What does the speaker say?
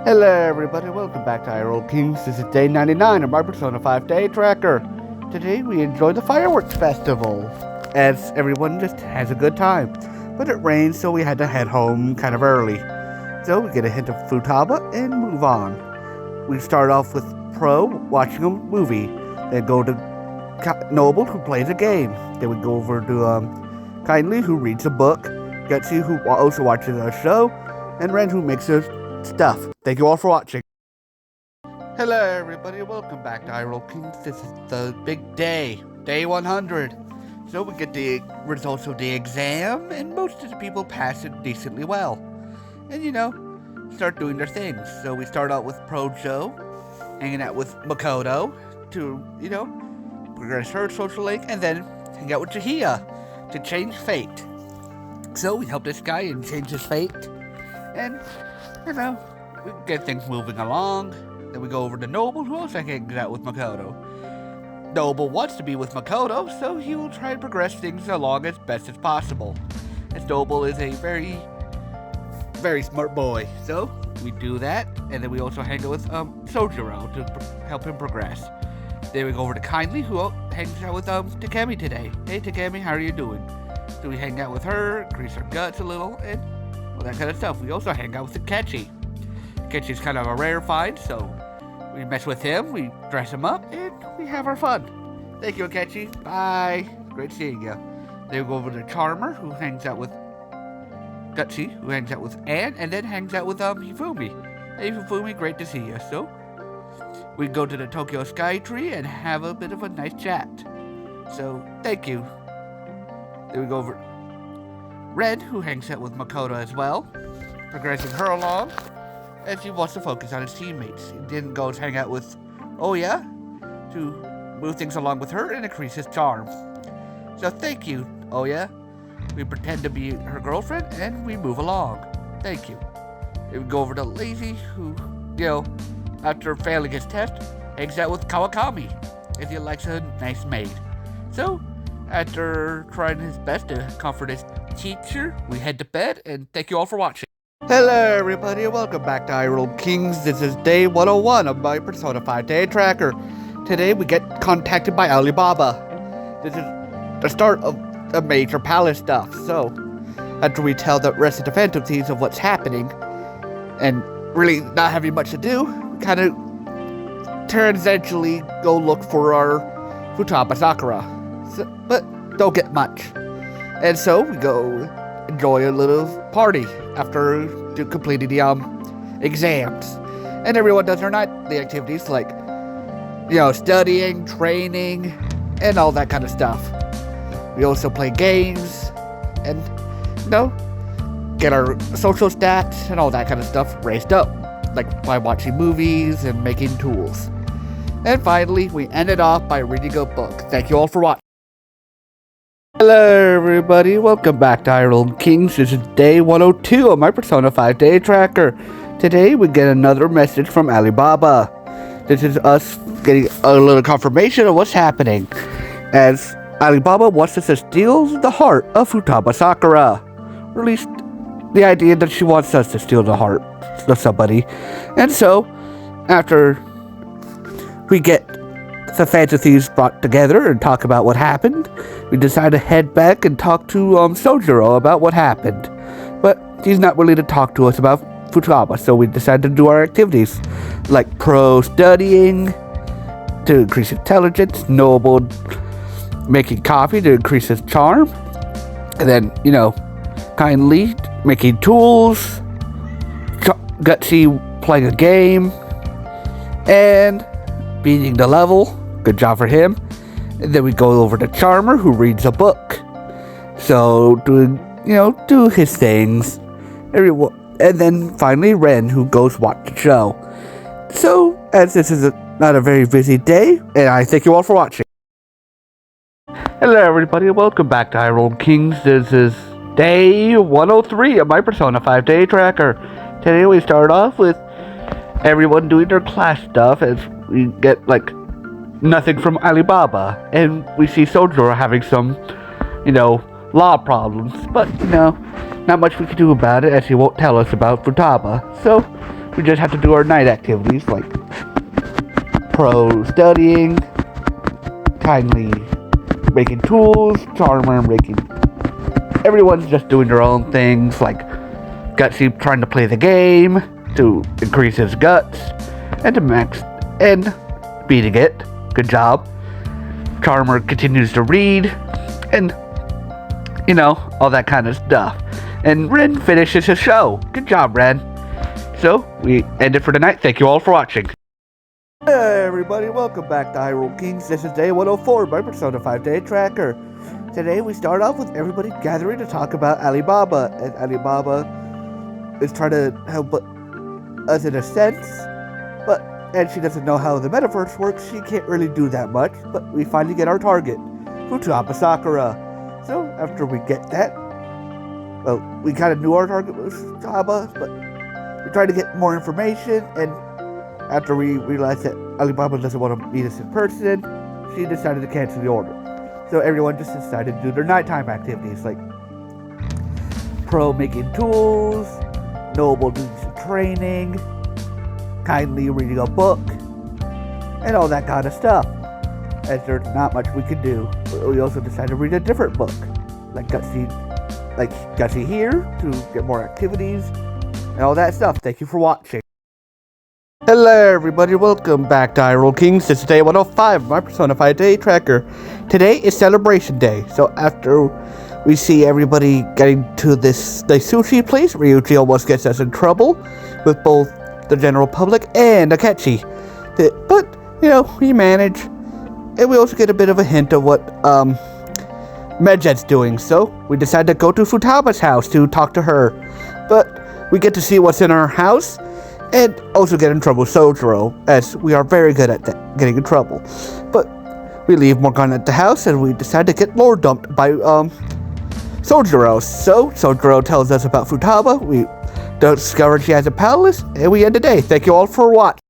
Hello everybody, welcome back to Hyrule Kings. This is day 99 of my Persona 5 Day Tracker. Today we enjoy the fireworks festival, as everyone just has a good time. But it rained, so we had to head home kind of early. So we get a hint of Futaba and move on. We start off with Pro watching a movie, then go to Noble who plays a game. Then we go over to Kindly who reads a book, Gutsy who also watches a show, and Ren who makes a stuff. Thank you all for watching. Hello everybody, welcome back to Hyrule Kings. This is the big day, day 100. So we get the results of the exam, and most of the people pass it decently well. And start doing their things. So we start out with Pro Joe, hanging out with Makoto to, progress her social link, and then hang out with Jahia to change fate. So we help this guy and change his fate. And we get things moving along. Then we go over to Noble, who also hangs out with Makoto. Noble wants to be with Makoto, so he will try and progress things along as best as possible. As Noble is a very, very smart boy, so we do that. And then we also hang out with Sojiro to help him progress. Then we go over to Kindly, who hangs out with Takemi today. Hey Takemi, how are you doing? So we hang out with her, increase her guts a little, and all that kind of stuff. We also hang out with Akechi. Akechi's kind of a rare find, so we mess with him, we dress him up, and we have our fun. Thank you, Akechi. Bye. Great seeing you. Then we go over to Charmer, who hangs out with Gutsy, who hangs out with Anne, and then hangs out with Hifumi. Hey, Hifumi, great to see you. So we go to the Tokyo Sky Tree and have a bit of a nice chat. So thank you. Then we go over Red, who hangs out with Makoto as well, progressing her along, as he wants to focus on his teammates. He then goes hang out with Oya to move things along with her and increase his charm. So thank you, Oya. We pretend to be her girlfriend and we move along. Thank you. Then we go over to Lazy, who, after failing his test, hangs out with Kawakami, as he likes a nice maid. So, after trying his best to comfort his teacher, we head to bed, and thank you all for watching. Hello everybody, and welcome back to Hyrule Kings. This is day 101 of my Persona 5 Day Tracker. Today we get contacted by Alibaba. This is the start of the major palace stuff. So, after we tell the rest of the Phantom Thieves of what's happening, and really not having much to do, we kind of tangentially go look for our Futaba Sakura. But don't get much. And so we go enjoy a little party after completing the exams. And everyone does their nightly activities like, studying, training, and all that kind of stuff. We also play games and, get our social stats and all that kind of stuff raised up, like by watching movies and making tools. And finally, we ended off by reading a book. Thank you all for watching. Hello everybody, welcome back to Hyrule Kings. This is day 102 of my Persona 5 Day Tracker. Today we get another message from Alibaba. This is us getting a little confirmation of what's happening, as Alibaba wants us to steal the heart of Futaba Sakura. Or at least the idea that she wants us to steal the heart of somebody. And so, after we get the Phantom Thieves brought together and talk about what happened, we decide to head back and talk to Sojiro about what happened. But he's not willing to talk to us about Futaba, so we decide to do our activities, like Pro studying to increase intelligence, Noble making coffee to increase his charm, and then, Kindly making tools, Gutsy playing a game, and beating the level. Good job for him. And then we go over to Charmer, who reads a book. So, do his things. And then finally Ren, who goes watch the show. So, as this is not a very busy day, and I thank you all for watching. Hello everybody, and welcome back to Hyrule Kings. This is day 103 of my Persona 5 Day Tracker. Today we start off with everyone doing their class stuff, as we get, nothing from Alibaba, and we see Sojiro having some, law problems, but, not much we can do about it, as he won't tell us about Futaba. So, we just have to do our night activities like Pro studying, Kindly making tools, Charmer making... Everyone's just doing their own things, like Gutsy trying to play the game to increase his guts, and to max, and beating it. Good job. Charmer continues to read, and, you know, all that kind of stuff. And Ren finishes his show. Good job, Ren. So, we end it for tonight. Thank you all for watching. Hey everybody, welcome back to Hyrule Kings. This is day 104 by Persona 5 Day Tracker. Today we start off with everybody gathering to talk about Alibaba, and Alibaba is trying to help us in a sense, and she doesn't know how the metaverse works. She can't really do that much, but we finally get our target, Futaba Sakura. So after we get that, well, we kind of knew our target was Futaba, but we tried to get more information, and after we realized that Alibaba doesn't want to meet us in person, she decided to cancel the order. So everyone just decided to do their nighttime activities, like Pro making tools, Noble doing some training, Kindly reading a book, and all that kind of stuff. As there's not much we could do, we also decided to read a different book, like Gutsy here, to get more activities, and all that stuff. Thank you for watching. Hello everybody, welcome back to Hyrule Kings. This is day 105 of my Persona 5 Day Tracker. Today is Celebration Day, so after we see everybody getting to the sushi place, Ryuji almost gets us in trouble with both the general public and Akechi. But, you know, we manage, and we also get a bit of a hint of what Medjed's doing, so we decide to go to Futaba's house to talk to her. But we get to see what's in her house, and also get in trouble with Sojiro, as we are very good at getting in trouble. But we leave Morgana at the house, and we decide to get lore dumped by Sojiro. So Sojiro tells us about Futaba, we discover she has a palace, and we end the day. Thank you all for watching.